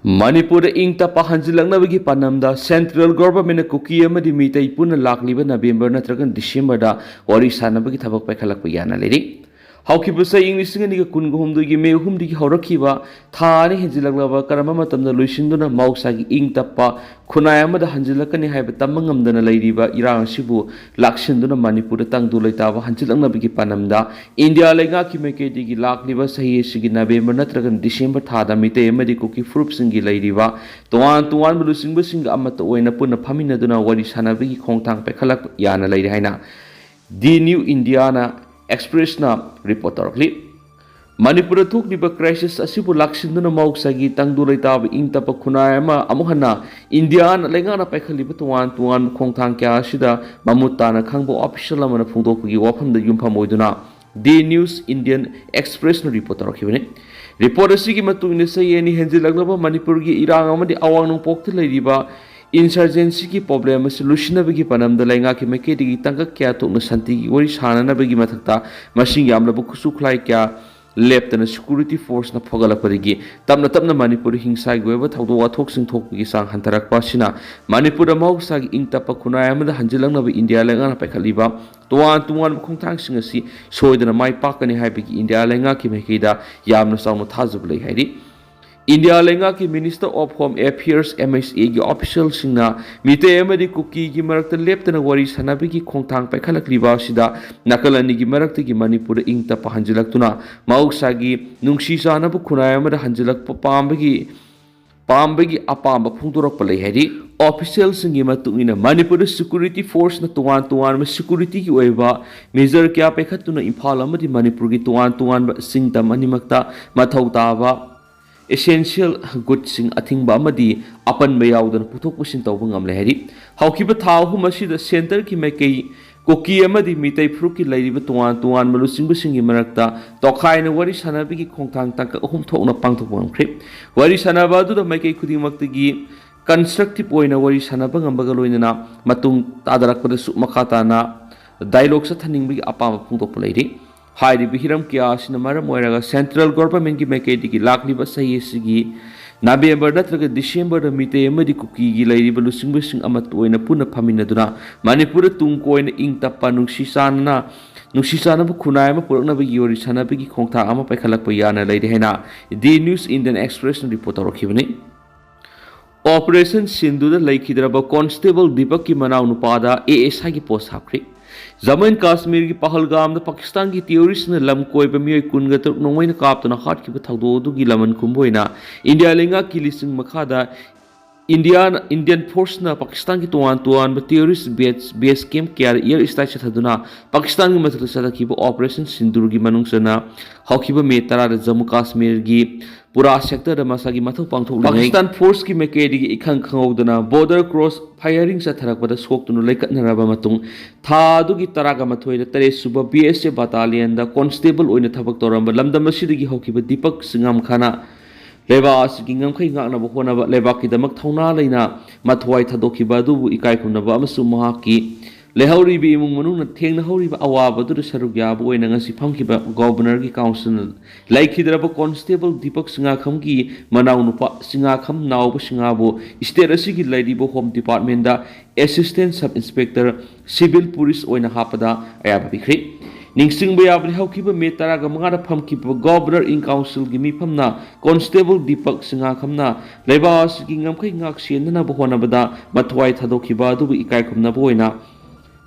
Manipur ing tapa hanjilaknabagi panamda Central Government kuki amadi mitai puna lakliba November natragan December da wari sanabagi thabak paikhalak yana leri haukibusa English ni kun gumdu gi me hum digi hawrakiba thani hinjilaklaba karama matamda luisinduna mausagi ing tapa khunai amada hanjilakani haiba tamangamdana leiriba irang sibu laksinduna Manipur tangdu leitaba hanjilaknabagi panamda India lenga ki meke digi lakliba sahi sigi November natragan December thada mitai amadi kuki frup singi leiriba tuan bulusingba singa amata oina puna phaminaduna wari sanabagi khongthang paikhalak yana leiri haina The New Indiana Express na report tarakli Manipur thukliba crisis asibu laksinduna mausagi tangdu leitaba ing tapa khunai ama amuhana Indiana lengana paikhaliba tuan khongthang kya sida mamutana khangbo official amana phungdokgi wafamda yumpham oiduna The News Indian Express na report tarakibane report asigi matungina sayeni henjilaglaba Manipur gi irang amadi awang nung pokti leiriba insurgency ki problem solution bagi panamda lainga ki meke digi tangka kya to na santi gi wari sana bagi mathakta masing yamla bu kusu khlai kya leptana security force na phogala parigi tamna Manipur hingsa gi weba thawdo wathok sing thok gi sang hantarak pasina Manipur mau sag ing tapa khunai amada hanjilang na India lainga na paikhaliba tuan khongthang sing asi soidana mai pakani haibigi India lainga ki meke da yamna samu thazub lei hairi India lenga ki Minister of Home Affairs MSA ki official singna mite amadi kuki ki marakta leptana wari sanabi ki khongthang paikhalak liba sida nakalani ki marakta ki Manipur ing ta pahanjilaktuna mauksa gi nungsi sana bu khunai amada hanjilak pambagi apamba phungdurak palai hari official singi matungina Manipur security force na tuan ma security ki oiba major kya paikhatuna Imphal amadi Manipur ki tuan singtam animakta mathauta ba essential goods sing athingba amadi apan bayawdan puthok pusin tawba ngamle hari haukiba thaw humasida center ki mekei koki amadi mitai fruki lairiba tuan malusingba singi marakta tokhaina wari sanabi ki khongthang tangka ahum thokna pangthok bangkhre wari sanaba du da mekei khudingmaktagi constructive oina wari sanaba ngambaga loinana matung tadarakpada su makata na dialogue sa thaningbi apama phungtok lairi Hairi bihiram kya sinamara moiraga Central Government ki meke digi lakliba sahi sigi November natraga December da mite amadi kuki gi lairiba lusingba sing amat oina puna phaminaduna Manipur tungkoina ing tappa nungsisana bu khunai ama purakna ba yori sana bi khongtha ama paikhalak pa yana lairi haina The News Indian Express report rakhibani Operation Sindhu da laikhidraba Constable Deepak ki manau nupada ASI ki post hapri Jammu Kashmir की पहलगाम पाकिस्तान की terrorist ने lump कोई बमियों कुनगतर नोंगोइन कापतना हाट की बथादो दुगी लमन कुंबोइना India लेंगा की लिसिंग मखादा Indian force na Pakistan ki tuan terrorist base camp kya air strike thaduna Pakistan ki mathak sa ki operation Sindur gi manungsana haukiba me tara Jammu Kashmir gi pura sector da masagi mathok pangthok Pakistan force ki meke di ikhang khangoduna border cross firing sa tharak pada sok tunu laikat naraba matung tha du gi taraga mathoi da tare suba BSF battalion da constable oina thabak toramba lamdam asidi gi haukiba Deepak Singam Khana Leba asingam khai ngak na bokona ba leba ki damak thauna leina mathwai thadoki ba du ikai khunna ba amasu mahaki lehauri bi imung manu na thengna hauri ba awa ba du sarugya bo oina ngasi phamki ba governor ki council laikhidra ba constable Deepak Singa kham ki manau nupa singa kham naw ba singa bo state asigi laidi bo home department da assistant sub inspector civil police oina hapada aya ba bikri Ningsing bayabli haukiba me taraga mangada phamkiba governor in council gi mi phamna constable Deepak Singa khamna lebas gi ngamkhai ngak sienna bohona bada mathwai thadokiba du ikai khumna boina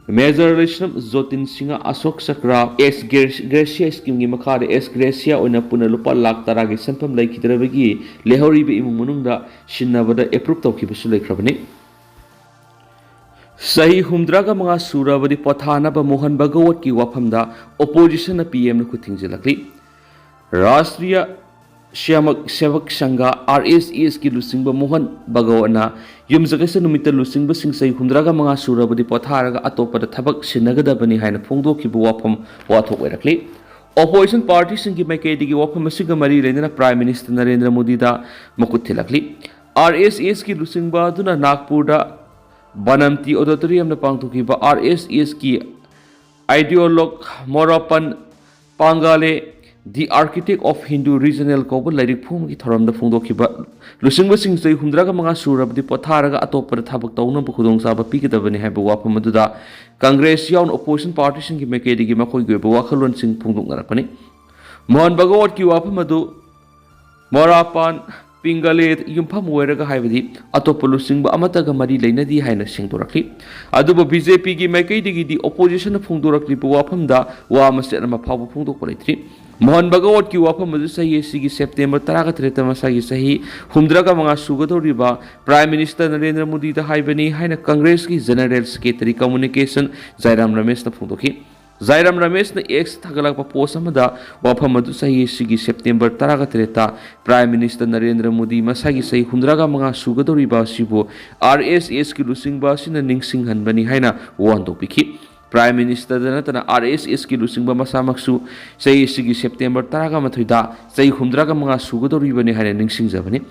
Major Rishnam Zotin Singa Asok Sakra S Gracia scheme gi makhade S Gracia oina puna lupa lak taragi sampam laikhidrabagi lehori be imung munungda sinnabada approve tawkiba su laikhrabani Sahi humdraga mga surabadi pathana ba Mohan Bhagawat ki wafamda opposition na PM na kutingzilakli Rashtriya Sevak Sangha RSS ki lusingba Mohan Bhagawat na yumjagasa numita lusingba sing sahi humdraga mga surabadi patharaga atopada thabak sinagadabani haina phongdokiba wafam wathok oirakli Opposition party singi maikedi ki wafam asiga mari leinana Prime Minister Narendra Modi da makut thilakli RSS ki lusingba duna Nagpur da Banamti Auditorium na pangtukiba RSS ki ideolog Morapan Pangale D architect of Hindu regional ꯀꯧꯕ ꯂꯥꯏꯔꯤꯛ ꯐꯣꯡꯕꯒꯤ ꯊꯧꯔꯝꯗ ꯐꯣꯡꯗꯣꯛꯈꯤꯕ ꯂꯨꯆꯤꯡꯕꯁꯤꯡ ꯆꯍꯤ 65 ꯁꯨꯔꯕꯗꯤ ꯄꯣꯊꯥꯔꯒ ꯑꯇꯣꯞꯄꯗ ꯊꯕꯛ ꯇꯧꯅꯕ ꯈꯨꯗꯣꯡꯆꯥꯕ ꯄꯤꯒꯗꯕꯅꯤ ꯍꯥꯏꯕ ꯋꯥꯐꯝ ꯑꯗꯨꯗ ꯀꯪꯒ꯭ꯔꯦꯁ ꯌꯥꯎꯅ ꯑꯣꯄꯣꯖꯤꯁꯟ ꯄꯥꯔꯇꯤꯁꯤꯡꯒꯤ ꯃꯥꯏꯀꯩꯗꯒꯤ ꯃꯈꯣꯏꯒꯤ ꯑꯣꯏꯕ ꯋꯥꯈꯜꯂꯣꯟꯁꯤꯡ ꯐꯣꯡꯗꯣꯛꯅꯔꯛꯄꯅꯤ꯫ ꯃꯣꯍꯟ ꯚꯒꯋꯠꯀꯤ ꯋꯥꯐꯝ ꯑꯗꯨ ꯃꯣꯔꯥꯄꯥꯟ ꯄꯤꯡꯒꯂꯦꯗ ꯌꯨꯝꯐꯝ ꯑꯣꯏꯔꯒ ꯍꯥꯏꯕꯗꯤ ꯑꯇꯣꯞꯄ ꯂꯨꯆꯤꯡꯕ ꯑꯃꯠꯇꯒ ꯃꯔꯤ ꯂꯩꯅꯗꯦ ꯍꯥꯏꯅ ꯁꯦꯡꯗꯣꯔꯛꯂꯤ꯫ ꯑꯗꯨꯕꯨ ꯕꯤꯖꯦꯄꯤꯒꯤ ꯃꯥꯏꯀꯩꯗꯒꯤꯗꯤ ꯑꯣꯄꯣꯖꯤꯁꯟꯅ ꯐꯣꯡꯗꯣꯔꯛꯂꯤꯕ ꯋꯥꯐꯝꯗ ꯋꯥ ꯃꯆꯦꯠ ꯑꯃ ꯐꯥꯎꯕ ꯐꯣꯡꯗꯣꯛꯄ ꯂꯩꯇ꯭ꯔꯤ꯫ ꯃꯣꯍꯟ ꯚꯒꯋꯠꯀꯤ ꯋꯥꯐꯝ ꯑꯗꯨ ꯆꯍꯤ ꯑꯁꯤꯒꯤ ꯁꯦꯞꯇꯦꯝꯕꯔ 13 ꯃꯁꯥꯒꯤ ꯆꯍꯤ 65 ꯁꯨꯒꯗꯧꯔꯤꯕ ꯄ꯭ꯔꯥꯏꯝ ꯃꯤꯅꯤꯁꯇꯔ ꯅꯔꯦꯟꯗ꯭ꯔ ꯃꯣꯗꯤꯗ ꯍꯥꯏꯕꯅꯤ ꯍꯥꯏꯅ ꯀꯪꯒ꯭ꯔꯦꯁꯀꯤ ꯖꯦꯅꯔꯦꯜ ꯁꯦꯀ꯭ꯔꯦꯇꯔꯤ ꯀꯝꯃꯨꯅꯤꯀꯦꯁꯟ ꯖꯥꯏꯔꯥꯝ ꯔꯃꯦꯁꯅ ꯐꯣꯡꯗꯣꯛꯈꯤ꯫ ꯖꯥꯏꯔꯥꯝ ꯔꯃꯦꯁꯅ ꯑꯦꯛꯁ ꯊꯥꯒꯠꯂꯛꯄ ꯄꯣꯁ ꯑꯃꯗ ꯋꯥꯐꯝ ꯑꯗꯨ ꯆꯍꯤ ꯑꯁꯤꯒꯤ September 13 prime minister Narendra Modi ꯃꯁꯥꯒꯤ ꯆꯍꯤ 65 ꯁꯨꯒꯗꯧꯔꯤꯕ ꯑꯁꯤꯕꯨ RSSꯀꯤ ꯂꯨꯆꯤꯡꯕ ꯑꯁꯤꯅ ꯅꯤꯡꯁꯤꯡꯍꯟꯕꯅꯤ ꯍꯥꯏꯅ ꯋꯥꯍꯟꯊꯣꯛꯄꯤꯈꯤ꯫ ꯄ꯭ꯔꯥꯏꯝ ꯃꯤꯅꯤꯁꯇꯔꯗ ꯅꯠꯇꯅ RSSꯀꯤ ꯂꯨꯆꯤꯡꯕ ꯃꯁꯥꯃꯛꯁꯨ ꯆꯍꯤ ꯑꯁꯤꯒꯤ ꯁꯦꯞꯇꯦꯝꯕꯔ 13ꯗ ꯆꯍꯤ 65 ꯁꯨꯒꯗꯧꯔꯤꯕꯅꯤ ꯍꯥꯏꯅ ꯅꯤꯡꯁꯤꯡꯖꯕꯅꯤ꯫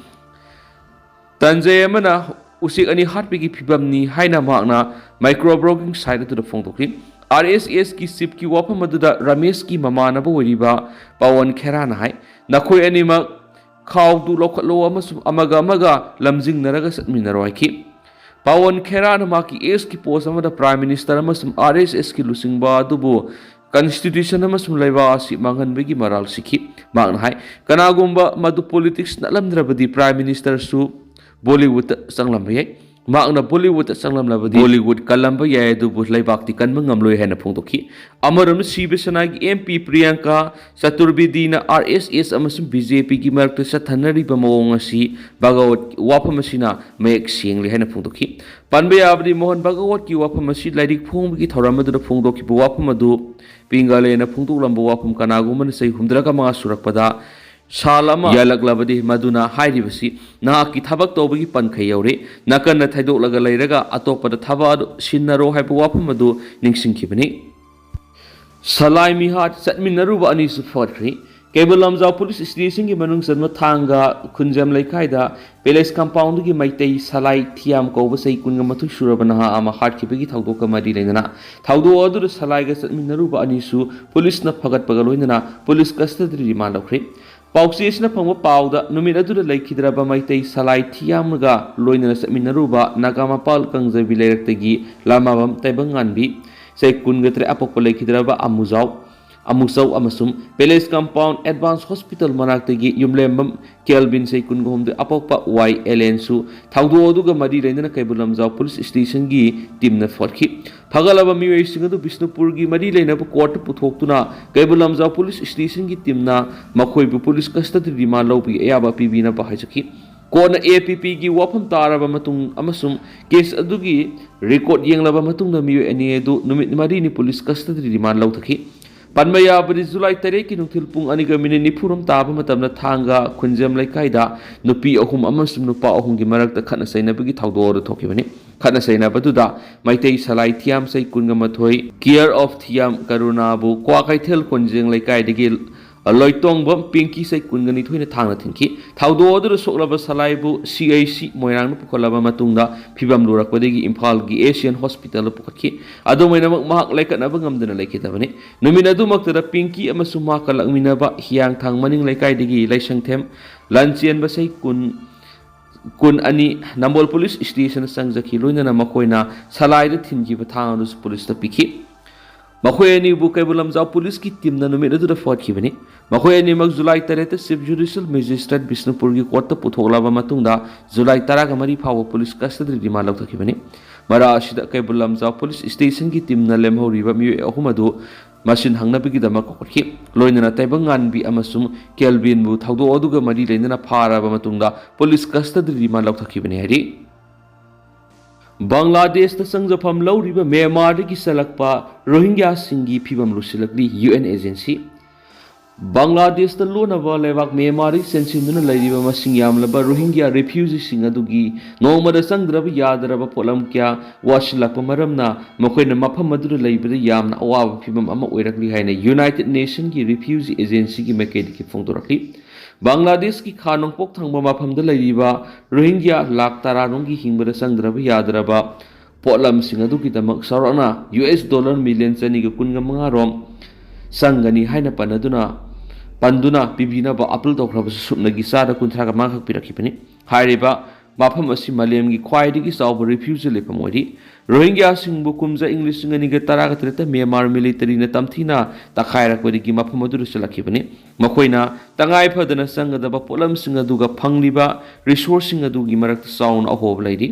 ꯇꯟꯖꯩ ꯑꯃꯅ ꯎꯆꯦꯛ ꯑꯅꯤ ꯍꯥꯠꯄꯒꯤ ꯐꯤꯕꯝꯅꯤ ꯍꯥꯏꯅ ꯃꯍꯥꯛꯅ ꯃꯥꯏꯀ꯭ꯔꯣꯕ꯭ꯂꯣꯒꯤꯡ ꯁꯥꯏꯠ ꯑꯗꯨꯗ ꯐꯣꯡꯗꯣꯛꯈꯤ꯫ RSSꯀꯤ ꯆꯤꯐꯀꯤ ꯋꯥꯐꯝ ꯑꯗꯨꯗ ꯔꯃꯦꯁꯀꯤ ꯃꯃꯥꯟꯅꯕ ꯑꯣꯏꯔꯤꯕ ꯄꯋꯟ ꯈꯦꯔꯥꯅ ꯍꯥꯏ, "ꯅꯈꯣꯏ ꯑꯅꯤꯃꯛ ꯈꯥꯎꯗꯨ ꯂꯧꯈꯠꯂꯣ ꯑꯃꯁꯨꯡ ꯑꯃꯒ ꯂꯝꯖꯤꯡꯅꯔꯒ ꯆꯠꯃꯤꯟꯅꯔꯣ" ꯍꯥꯏꯈꯤ꯫ ꯄꯋꯟ ꯈꯦꯔꯥꯅ ꯃꯍꯥꯛꯀꯤ ꯑꯦꯛꯁꯀꯤ ꯄꯣꯁ ꯑꯃꯗ ꯄ꯭ꯔꯥꯏꯝ ꯃꯤꯅꯤꯁꯇꯔ ꯑꯃꯁꯨꯡ RSSꯀꯤ ꯂꯨꯆꯤꯡꯕ ꯑꯗꯨꯕꯨ ꯀꯟꯁꯇꯤꯇ꯭ꯌꯨꯁꯟ ꯑꯃꯁꯨꯡ ꯂꯩꯕꯥꯛ ꯑꯁꯤ ꯃꯥꯡꯍꯟꯕꯒꯤ ꯃꯔꯥꯜ ꯁꯤꯈꯤ꯫ ꯃꯍꯥꯛꯅ ꯍꯥꯏ, "ꯀꯅꯥꯒꯨꯝꯕ ꯃꯗꯨ ꯄꯣꯂꯤꯇꯤꯛꯁ ꯅꯠꯂꯝꯗ꯭ꯔꯕꯗꯤ ꯄ꯭ꯔꯥꯏꯝ ꯃꯤꯅꯤꯁꯇꯔꯁꯨ ꯕꯣꯂꯤꯋꯨꯗꯇ ꯆꯪꯂꯝꯕ ꯌꯥꯏ꯫ ꯃꯍꯥꯛꯅ ꯕꯣꯂꯤꯋꯨꯗꯇ ꯆꯪꯂꯝꯂꯕꯗꯤ ꯕꯣꯂꯤꯋꯨꯗ ꯀꯜꯂꯝꯕ ꯌꯥꯏ ꯑꯗꯨꯕꯨ ꯂꯩꯕꯥꯛꯇꯤ ꯀꯟꯕ ꯉꯝꯂꯣꯏ" ꯍꯥꯏꯅ ꯐꯣꯡꯗꯣꯛꯈꯤ꯫ ꯑꯃꯔꯣꯝꯗ ꯁꯤꯕ ꯁꯦꯅꯥꯒꯤ MP ꯄ꯭ꯔꯤꯌꯥꯡꯀꯥ ꯆꯇꯨꯔꯕꯦꯗꯤꯅ RSS ꯑꯃꯁꯨꯡ BJPꯒꯤ ꯃꯔꯛꯇ ꯆꯠꯊꯅꯔꯤꯕ ꯃꯑꯣꯡ ꯑꯁꯤ ꯚꯒꯋꯠꯀꯤ ꯋꯥꯐꯝ ꯑꯁꯤꯅ ꯃꯌꯦꯛ ꯁꯦꯡꯂꯦ ꯍꯥꯏꯅ ꯐꯣꯡꯗꯣꯛꯈꯤ꯫ ꯄꯟꯕ ꯌꯥꯕꯗꯤ ꯃꯣꯍꯟ ꯚꯒꯋꯠꯀꯤ ꯋꯥꯐꯝ ꯑꯁꯤ ꯂꯥꯏꯔꯤꯛ ꯐꯣꯡꯕꯒꯤ ꯊꯧꯔꯝ ꯑꯗꯨꯗ ꯐꯣꯡꯗꯣꯛꯈꯤꯕ ꯋꯥꯐꯝ ꯑꯗꯨ ꯄꯤꯡꯒꯂꯦꯅ ꯐꯣꯡꯗꯣꯛꯂꯝꯕ ꯋꯥꯐꯝ ꯀꯅꯥꯒꯨꯝꯕꯅ ꯆꯍꯤ 65 ꯁꯨꯔꯛꯄꯗ ꯁꯥꯜ ꯑꯃ ꯌꯥꯜꯂꯛꯂꯕꯗꯤ ꯃꯗꯨꯅ ꯍꯥꯏꯔꯤꯕꯁꯤ ꯅꯍꯥꯛꯀꯤ ꯊꯕꯛ ꯇꯧꯕꯒꯤ ꯄꯟꯈꯩ ꯌꯧꯔꯦ, ꯅꯥꯀꯟꯅ ꯊꯩꯗꯣꯛꯂꯒ ꯂꯩꯔꯒ ꯑꯇꯣꯞꯄꯗ ꯊꯕꯛ ꯑꯗꯨ ꯁꯤꯟꯅꯔꯣ ꯍꯥꯏꯕ ꯋꯥꯐꯝ ꯑꯗꯨ ꯅꯤꯡꯁꯤꯡꯈꯤꯕꯅꯤ꯫ ꯁꯂꯥꯏ ꯃꯤꯍꯥꯠ ꯆꯠꯃꯤꯟꯅꯔꯨꯕ ꯑꯅꯤꯁꯨ ꯐꯥꯈ꯭ꯔꯦ꯫ ꯀꯩꯕꯨꯜ ꯂꯝꯖꯥꯎ ꯄꯨꯂꯤꯁ ꯁ꯭ꯇꯦꯁꯟꯒꯤ ꯃꯅꯨꯡ ꯆꯟꯕ ꯊꯥꯡꯒ ꯈꯨꯟꯖꯝ ꯂꯩꯀꯥꯏꯗ ꯄꯦꯂꯦꯁ ꯀꯝꯄꯥꯎꯟꯗꯒꯤ ꯃꯩꯇꯩ ꯁꯂꯥꯏ ꯊꯤꯌꯥꯝ ꯀꯧꯕ ꯆꯍꯤ 22 ꯁꯨꯔꯕ ꯅꯍꯥ ꯑꯃ ꯍꯥꯠꯈꯤꯕꯒꯤ ꯊꯧꯗꯣꯛꯀ ꯃꯔꯤ ꯂꯩꯅꯅ ꯊꯧꯗꯣꯛ ꯑꯗꯨꯗ ꯁꯂꯥꯏꯒ ꯆꯠꯃꯤꯟꯅꯔꯨꯕ ꯑꯅꯤꯁꯨ ꯄꯨꯂꯤꯁꯅ ꯐꯒꯠꯄꯒ ꯂꯣꯏꯅꯅ ꯄꯨꯂꯤꯁ ꯀꯁꯇꯗꯤ ꯔꯤꯃꯥꯟ ꯂꯧꯈ꯭ꯔꯦ꯫ ꯄꯥꯎꯆꯦꯁꯤꯅ ꯐꯪꯕ ꯄꯥꯎꯗ ꯅꯨꯃꯤꯠ ꯑꯗꯨꯗ ꯂꯩꯈꯤꯗ꯭ꯔꯕ ꯃꯩꯇꯩ ꯁꯂꯥꯏ ꯊꯤꯌꯥꯝꯒ ꯂꯣꯏꯅꯅ ꯆꯠꯃꯤꯟꯅꯔꯨꯕ ꯅꯥꯒꯥꯃꯄꯥꯜ ꯀꯪꯖꯕꯤ ꯂꯩꯔꯛꯇꯒꯤ ꯂꯥꯃꯥꯕꯝ ꯇꯥꯏꯕꯪꯉꯥꯟꯕꯤ ꯆꯍꯤ 23 ꯑꯄꯣꯛꯄ ꯂꯩꯈꯤꯗ꯭ꯔꯕ ꯑꯃꯨꯆꯧ ꯑꯃꯁꯨꯡ ꯄꯦꯂꯦꯁ ꯀꯝꯄꯥꯎꯟ ꯑꯦꯗꯚꯥꯟꯁ ꯍꯣꯁꯄꯤꯇꯥꯜ ꯃꯅꯥꯛꯇꯒꯤ ꯌꯨꯝꯂꯦꯝꯕꯝ ꯀꯦꯜꯕꯤꯟꯆꯍꯤ 23 ꯑꯄꯣꯛꯄ YLNꯁꯨ ꯊꯧꯗꯣꯛ ꯑꯗꯨꯒ ꯃꯔꯤ ꯂꯩꯅꯅ ꯀꯩꯕꯨꯜ ꯂꯝꯖꯥꯎ ꯄꯨꯂꯤꯁ ꯁ꯭ꯇꯦꯁꯟꯒꯤ ꯇꯤꯝꯅ ꯐꯥꯈꯤ꯫ ꯐꯒꯠꯂꯕ ꯃꯤꯑꯣꯏꯁꯤꯡ ꯑꯗꯨ ꯕꯤꯁꯅꯨꯄꯨꯔꯒꯤ ꯃꯔꯤ ꯂꯩꯅꯕ ꯀꯣꯔꯠꯇ ꯄꯨꯊꯣꯛꯇꯨꯅ ꯀꯩꯕꯨꯜ ꯂꯝꯖꯥꯎ ꯄꯨꯂꯤꯁ ꯁ꯭ꯇꯦꯁꯟꯒꯤ ꯇꯤꯝꯅ ꯃꯈꯣꯏꯕꯨ ꯄꯨꯂꯤꯁ ꯀꯁꯇꯗꯤ ꯔꯤꯃꯥꯟ ꯂꯧꯕꯒꯤ ꯑꯌꯥꯕ ꯄꯤꯕꯤꯅꯕ ꯍꯥꯏꯖꯈꯤ꯫ ꯀꯣꯔꯠꯅ APPꯒꯤ ꯋꯥꯐꯝ ꯇꯥꯔꯕ ꯃꯇꯨꯡ ꯑꯃꯁꯨꯡ ꯀꯦꯁ ꯑꯗꯨꯒꯤ ꯔꯦꯀꯣꯔꯗ ꯌꯦꯡꯂꯕ ꯃꯇꯨꯡꯗ ꯃꯤꯑꯣꯏ ꯑꯅꯤ ꯑꯗꯨ ꯅꯨꯃꯤꯠ 4ꯅꯤ ꯄꯨꯂꯤꯁ ꯀꯁꯇꯗꯤ ꯔꯤꯃꯥꯟ ꯂꯧꯊꯈꯤ꯫ ꯄꯟꯕ ꯌꯥꯕꯗꯤ ꯖꯨꯂꯥꯏ 3ꯒꯤ ꯅꯨꯡꯊꯤꯜ ꯄꯨꯡ 2:40 ꯇꯥꯕ ꯃꯇꯝꯗ ꯊꯥꯡꯒ ꯈꯨꯟꯖꯝ ꯂꯩꯀꯥꯏꯗ ꯅꯨꯄꯤ 3 ꯑꯃꯁꯨꯡ ꯅꯨꯄꯥ 3ꯒꯤ ꯃꯔꯛꯇ ꯈꯠꯅ ꯆꯩꯅꯕꯒꯤ ꯊꯧꯗꯣꯛ ꯑꯗꯨ ꯊꯣꯛꯈꯤꯕꯅꯤ꯫ ꯈꯠꯅ ꯆꯩꯅꯕꯗꯨꯗ ꯃꯩꯇꯩ ꯁꯂꯥꯏ ꯊꯤꯌꯥꯝ ꯆꯍꯤ 22, ꯀꯤꯌꯔ ꯑꯣꯐ ꯊꯤꯌꯥꯝ ꯀꯔꯨꯅꯥꯕꯨ ꯀ꯭ꯋꯥꯀꯩꯊꯦꯜ ꯀꯣꯟꯖꯦꯡ ꯂꯩꯀꯥꯏꯗꯒꯤ ꯂꯣꯏꯇꯣꯡꯕꯝ ꯄꯤꯡꯀꯤ ꯆꯍꯤ 22ꯅ ꯊꯥꯡꯅ ꯊꯤꯟꯈꯤ꯫ ꯊꯧꯗꯣꯛ ꯑꯗꯨꯗ ꯁꯣꯛꯂꯕ ꯁꯂꯥꯏꯕꯨ CIC ꯃꯣꯏꯔꯥꯡꯗ ꯄꯨꯈꯠꯂꯕ ꯃꯇꯨꯡꯗ ꯐꯤꯕꯝ ꯂꯨꯔꯛꯄꯗꯒꯤ ꯏꯝꯐꯥꯜꯒꯤ ꯑꯦꯁꯤꯌꯥꯟ ꯍꯣꯁꯄꯤꯇꯥꯜꯗ ꯄꯨꯈꯠꯈꯤ꯫ ꯑꯗꯨꯃꯥꯏꯅꯃꯛ ꯃꯍꯥꯛ ꯂꯩꯈꯠꯅꯕ ꯉꯝꯗꯅ ꯂꯩꯈꯤꯗꯕꯅꯤ꯫ ꯅꯨꯃꯤꯠ ꯑꯗꯨꯃꯛꯇꯗ ꯄꯤꯡꯀꯤ ꯑꯃꯁꯨꯡ ꯃꯍꯥꯛꯀ ꯂꯥꯛꯃꯤꯟꯅꯕ ꯍꯤꯌꯥꯡꯊꯥꯡ ꯃꯅꯤꯡ ꯂꯩꯀꯥꯏꯗꯒꯤ ꯂꯩꯁꯪꯊꯦꯝ ꯂꯟꯆꯦꯟꯕ ꯆꯍꯤ 22 ꯅꯝꯕꯣꯜ ꯄꯨꯂꯤꯁ ꯁ꯭ꯇꯦꯁꯟꯗ ꯆꯪꯖꯈꯤ꯫ ꯂꯣꯏꯅꯅ ꯃꯈꯣꯏꯅ ꯁꯂꯥꯏꯗ ꯊꯤꯟꯈꯤꯕ ꯊꯥꯡ ꯑꯗꯨꯁꯨ ꯄꯨꯂꯤꯁꯇ ꯄꯤꯈꯤ꯫ ꯃꯈꯣꯏ ꯑꯅꯤꯕꯨ ꯀꯩꯕꯨꯜ ꯂꯝꯖꯥꯎ ꯄꯨꯂꯤꯁꯀꯤ ꯇꯤꯝꯅ ꯅꯨꯃꯤꯠ ꯑꯗꯨꯗ ꯐꯥꯈꯤꯕꯅꯤ꯫ ꯃꯈꯣꯏ ꯑꯅꯤꯃꯛ ꯖꯨꯂꯥꯏ 8ꯗ ꯆꯤꯐ ꯖꯨꯗꯤꯁꯤꯌꯦꯜ ꯃꯦꯖꯤꯁꯇ꯭ꯔꯦꯠ ꯕꯤꯁꯅꯨꯄꯨꯔꯒꯤ ꯀꯣꯔꯠꯇ ꯄꯨꯊꯣꯛꯂꯕ ꯃꯇꯨꯡꯗ ꯖꯨꯂꯥꯏ 13 ꯐꯥꯎꯕ ꯄꯨꯂꯤꯁ ꯀꯁꯇꯗꯤ ꯔꯤꯃꯥꯟ ꯂꯧꯊꯈꯤꯕꯅꯤ꯫ ꯃꯔꯛ ꯑꯁꯤꯗ ꯀꯩꯕꯨꯜ ꯂꯝꯖꯥꯎ ꯄꯨꯂꯤꯁ ꯁ꯭ꯇꯦꯁꯟꯒꯤ ꯇꯤꯝꯅ ꯂꯦꯝꯍꯧꯔꯤꯕ ꯃꯤꯑꯣꯏ 3 ꯑꯗꯨ ꯃꯁꯤꯟ ꯍꯪꯅꯕꯒꯤꯗꯃꯛ ꯀꯧꯈꯠꯈꯤ꯫ ꯂꯣꯏꯅꯅ ꯇꯥꯏꯕꯪꯉꯥꯟꯕꯤ ꯑꯃꯁꯨꯡ ꯀꯦꯜꯕꯤꯟꯕꯨ ꯊꯧꯗꯣꯛ ꯑꯗꯨꯒ ꯃꯔꯤ ꯂꯩꯅꯅ ꯐꯥꯔꯕ ꯃꯇꯨꯡꯗ ꯄꯨꯂꯤꯁ ꯀꯁꯇꯗꯤ ꯔꯤꯃꯥꯟ ꯂꯧꯊꯈꯤꯕꯅꯤ ꯍꯥꯏꯔꯤ꯫ ꯕꯪꯒ꯭ꯂꯥꯗꯦꯁꯇ ꯆꯪꯖꯐꯝ ꯂꯧꯔꯤꯕ ꯃ꯭ꯌꯥꯟꯃꯥꯔꯗꯒꯤ ꯆꯠꯂꯛꯄ ꯔꯣꯍꯤꯡꯒ꯭ꯌꯥꯁꯤꯡꯒꯤ ꯐꯤꯕꯝ ꯂꯨꯁꯤꯜꯂꯛꯂꯤ UN ꯑꯦꯖꯦꯟꯁꯤ꯫ ꯕꯪꯒ꯭ꯂꯥꯗꯦꯁꯇ ꯂꯣꯟꯅꯕ ꯂꯩꯕꯥꯛ ꯃ꯭ꯌꯥꯟꯃꯥꯔꯗꯒꯤ ꯆꯦꯟꯁꯤꯟꯗꯨꯅ ꯂꯩꯔꯤꯕ ꯃꯁꯤꯡ ꯌꯥꯝꯂꯕ ꯔꯣꯍꯤꯡꯒ꯭ꯌꯥ ꯔꯤꯐ꯭ꯌꯨꯖꯤꯁꯤꯡ ꯑꯗꯨꯒꯤ ꯅꯣꯡꯃꯗ ꯆꯪꯗ꯭ꯔꯕ ꯌꯥꯗ꯭ꯔꯕ ꯄꯣꯠꯂꯝ ꯀꯌꯥ ꯋꯥꯠꯁꯤꯜꯂꯛꯄ ꯃꯔꯝꯅ ꯃꯈꯣꯏꯅ ꯃꯐꯝ ꯑꯗꯨꯗ ꯂꯩꯕꯗ ꯌꯥꯝꯅ ꯑꯋꯥꯕ ꯐꯤꯚꯝ ꯑꯃ ꯑꯣꯏꯔꯛꯂꯤ ꯍꯥꯏꯅ ꯌꯨꯅꯥꯏꯇꯦꯗ ꯅꯦꯁꯟꯒꯤ ꯔꯤꯐ꯭ꯌꯨꯖꯤ ꯑꯦꯖꯦꯟꯁꯤꯒꯤ ꯃꯥꯏꯀꯩꯗꯒꯤ ꯐꯣꯡꯗꯣꯔꯛꯂꯤ꯫ ꯕꯪꯒ꯭ꯂꯥꯗꯦꯁꯀꯤ ꯈꯥ ꯅꯣꯡꯄꯣꯛ ꯊꯪꯕ ꯃꯐꯝꯗ ꯂꯩꯔꯤꯕ ꯔꯣꯍꯤꯡꯒ꯭ꯌꯥ ꯂꯥꯈ 10 ꯔꯣꯝꯒꯤ ꯍꯤꯡꯕꯗ ꯆꯪꯗ꯭ꯔꯕ ꯌꯥꯗ꯭ꯔꯕ ꯄꯣꯠꯂꯝꯁꯤꯡ ꯑꯗꯨꯒꯤꯗꯃꯛ ꯆꯥꯎꯔꯥꯛꯅ $200 ꯃꯤꯂꯤꯌꯟ 215 ꯔꯣꯝ ꯆꯪꯒꯅꯤ ꯍꯥꯏꯅ ꯄꯟꯅꯗꯨꯅ panduna pibina ba apel tokhrabas supnagi sada kunthraga mangkhak pirakibani hairiba mafam asi malemgi khwaidigi chawba refugee lepam ori rohingya singbu kumja english ngani ga taraga treta myanmar military na tamthina takhairakwadigi mafam adu salakibani makoina tangai phadana sangadaba polam singaduga phangliba resource singadugi marak sound ahob laidi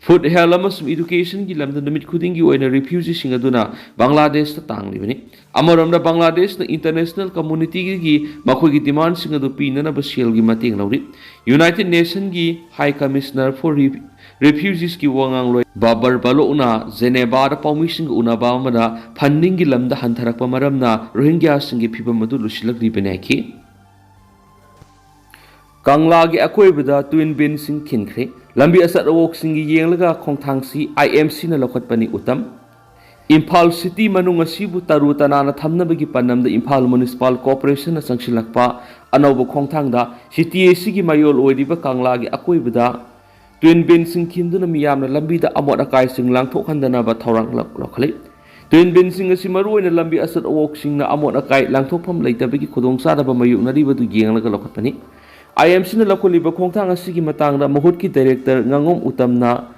food health amasum education gi lamda numit khuding gi oina refugee singaduna bangladesh ta tanglibani amaramda bangladesh na international community gi makoi gi demand singadu pinana ba sel gi mating lauri united nation gi high commissioner for refugees ki wangang loi babar balona geneva da permission una ba mana funding gi lamda hantarak pa maramna rohingya singi phibam madu lusilak ribane ki Kangla gi akoibada twin bin sing khinkre lambi asat awok singi yenglaga khongthangsi IMC na lokhatpani utam Imphal city manung asibu taru tanana thamnabagi panamda Imphal municipal corporation na sangsilakpa anobo khongthangda CTAC gi mayol oidiba Kangla gi akoibada twin bin sing khinduna miyamna lambi da amot akai sing langthokhandana ba thorang lokhale twin bin sing asi maruina lambi asat awok sing na amot akai langthokpham leitabagi khudongsa da ba mayuk nari badu yenglaga lokhatpani IMC na lakuliba khongthang asigi matangda mahut ki director ngangom utamna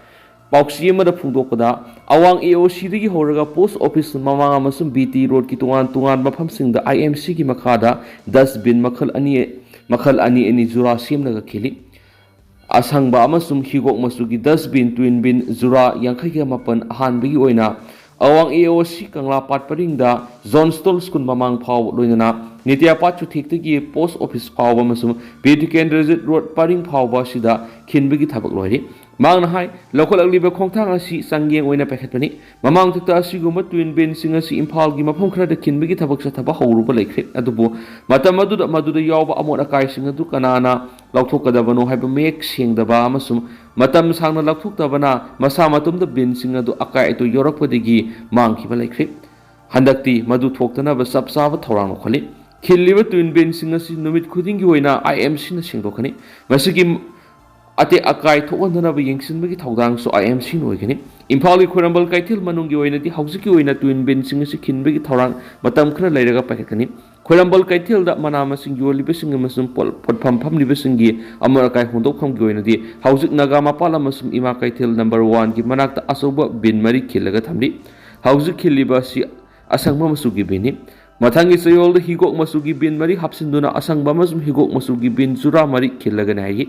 pauksi amada phungdokda awang AOC digi horaga post office mamang amasum BT road ki tungan mafam singda IMC ki makhada dustbin makhal ani ani jura semnaga khili asangba amasum higok masugi dustbin twin bin jura yangkhai ga mapan ahan bigi oina awang AOC Kangla patparingda zone stall skun mamang phaw loinana Nitya Pachu Thikti post office power masum Bedikan Resit Road Paring Power Sida Kinbigi Tabak Lori. Mang Nahai, local Liba Kongtang si Sangyang Wina Paketani, Mamang Tata Siguma twin bin singer si Impal Gimapongkra the Kinbigi Tabak Sataba Horuba Lake Adubo, Matamadu Madu Yawa Amona Kai singer Dukanana, Lautoka Davano have a make sing the Bamasum, Matam Sanga Latuk Davana, Masamatum the bin singer to Akai to Europe Digi, Mang Kiba Lake Handakti, Madu Toktana, Sapsava Torano Kali. Killiba twin bin singasi numit khuding gi oina IMC na singdokhani masigi ate akai thokandana ba yengsin bagi thaudang so IMC noigani Imphal gi khurambal kaithil manung gi oina di haujiki oina twin bin singasi khinbagi thaurang matam khra leiraga pakekani khurambal kaithil da manama sing yoliba singa masum potpham pham liba singi amara kai hondok kham gi oina di haujik naga mapala masum ima kaithil number 1 gi manakta asoba bin mari khilaga thamli haujik khiliba si asangma masugi bini Mathangi sayol higok masugi bin mari hapsinduna asang bamasum higok masugi bin zura mari khilagan hai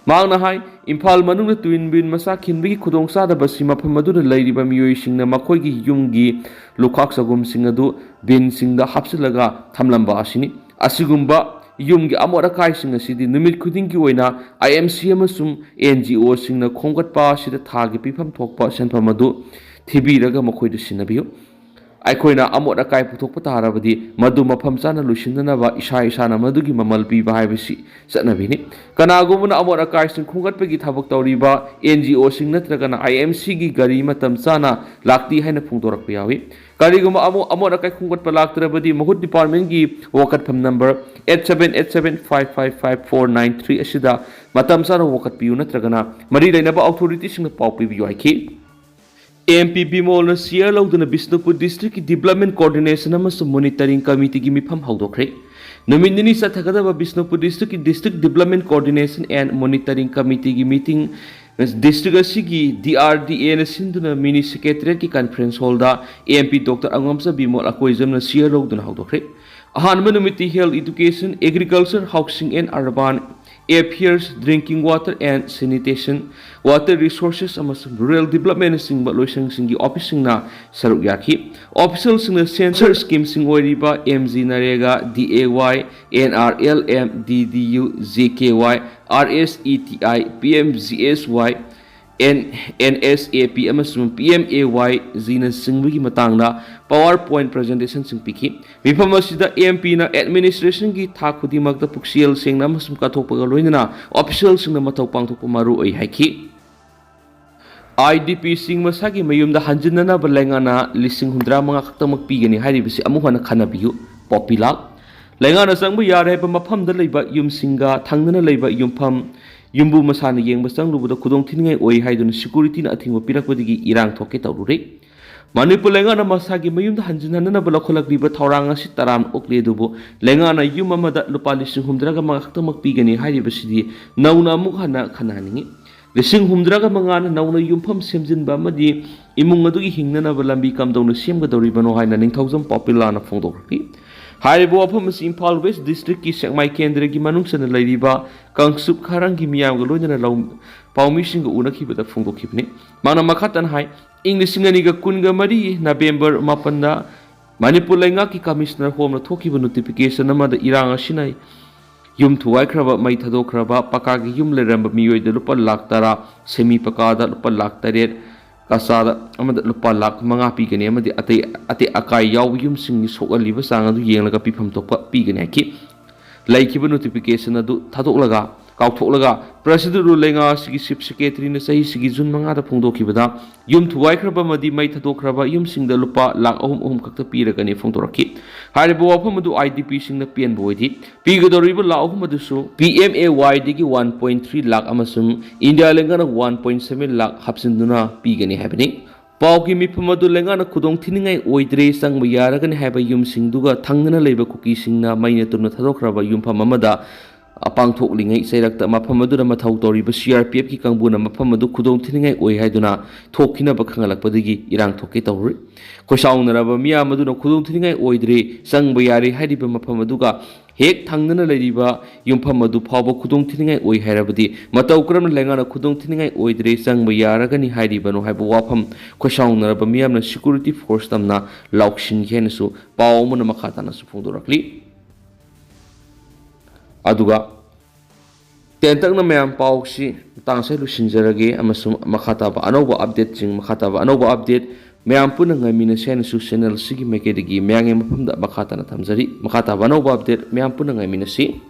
mang na hai Imphal manung na twin bin masa khinbigi khudongsa da basi mafam maduna lairiba miyoi singna makoi gi yumgi lukhak sagum singadu bin singda hapsilaga thamlamba asini asigumba yumgi amora kai singa sidi numit khuding gi oina IMC amasum NGO singna khonggatpa sida thagi pifam thokpa senpam madu thibiraga makoi du sinabiyo Aikoina amot akai puthok patarabadi madu mafam chana lusindanaba isana madugi mamal piba haibasi satnabini kanagumuna amot akai sing khungatpagi thabak tawriba NGO sing natragana IMC gi gari matam chana lakti haina phungdorak yawi kariguma amot akai khungatpa laktrabadi mahut department gi wakat pham number 8787555493 asida matam chana wakat piu natragana mari lainaba authority sing pau pibiyo aiki MP Bimol na siya laudana Bisnupur District Development Coordination amasung Monitoring Committee gi mifam haudokre. Nominini sa thakadaba Bisnupur District Development Coordination and Monitoring Committee gi meeting district asigi DRDA na sinduna mini secretariat ki conference hall da MP Dr. Angamsa Bimol akoizam na siya laudana haudokre. Ahanba numiti health education, agriculture, housing and urban affairs, drinking water and sanitation, water resources amasung rural development singba loisang singi office singna saruk yaki official singna sensor scheme sing oiriba MG Narega DAY NRLM DDU ZKY RSETI PMGSY NSAP amasung PMAY zina singbagi matangna PowerPoint presentation sing piki mifam asida MP na administration gi thak khudimagda puksiel singna amasung kathokpaga loinana official singna mathau pangthokpa maru oi haiki IDP sing masagi mayumda hanjinana balengana lising hundra mga kaktamak pigani haribisi amuhana khanabiyu popilak lengana sangbu yare pa mafam da leiba yum singa thangnana leiba yumpham yumbu masana yengba sanglubuda khudong thingai oi haiduna security na athingwa pirakwadigi irang thoke tawrure Manipur lengana masagi mayum da hanjinana na balakolak liba tauranga si taram okle dubo lengana yum amada lupa lising humdraga mangakta makpigani hari basidi nauna mukhana khanani lising humdraga mangana nauna yumpham semjin ba madi imung adugi hingnana balambi kamdawna semga dawri bano haina ningthaujam popular na phongdokri Haribo wafam asi Imphal West District ki Sekmai Kendra ki manungsana lairiba Kangsup Kharang ki miyam ga loinana law paumishing ga unakibada phongdokhibni mana makhatan hai English ngani ga kunga mari November mapanda Manipur lenga ki commissioner home na thokiba notification amada irang asinai yum thuwai khraba mai thadokhraba paka gi yum leramba miyoi de lupa lakh tara semi paka da lupa lakh taret kasada amada lupa lakh manga pi gani amadi ate akai yaw yum sing ni sokaliba sang adu yenglaga pifam tokpa pi gani ki laikiba notification adu thadolaga kauthoklaga president rulenga sigi chief secretary na sahi sigi jun manga da phongdokhibada yum thuwai khraba madi mai thadokhraba yum sing da lupa lakh ahum kakta piragani phongdoraki haribo wafam adu idp sing na pen boidi pigadoriba lakh ahum adu su pmay digi 1.3 lakh amasum india lengana 1.7 lakh hapsinduna pigani habani Pauki mifam adu lengana khudong thiningai oidre sangba yaragani haba yum sing duga thangna leiba kuki singna maina turna thadokhraba yumpham amada apang thoklingai sairakta mafam aduna mathau toriba CRPF ki kangbuna mafam adu khudong thiningai oi haiduna thokkina ba khangalakpadagi irang thokke tawri khosaunaraba miya maduna khudong thiningai oidre sangba yari haidiba mafam aduga hek thangnana leiriba yumpham adu phawba khudong thiningai oi hairabadi matau kram lengana khudong thiningai oidre sangba yaragani hairiba no haiba wafam khosaunaraba miyamna security force tamna laukshin khenasu pawmuna makhatana su phongdorakli aduga tentakna mayam pawsi tangsai lusinjarage amasum makhataba anauba update jing makhataba anauba update mayam puna ngamina sen su channel sigi mekedigi mayang mafamda makhatana thamjari makhataba anauba update mayam puna ngamina si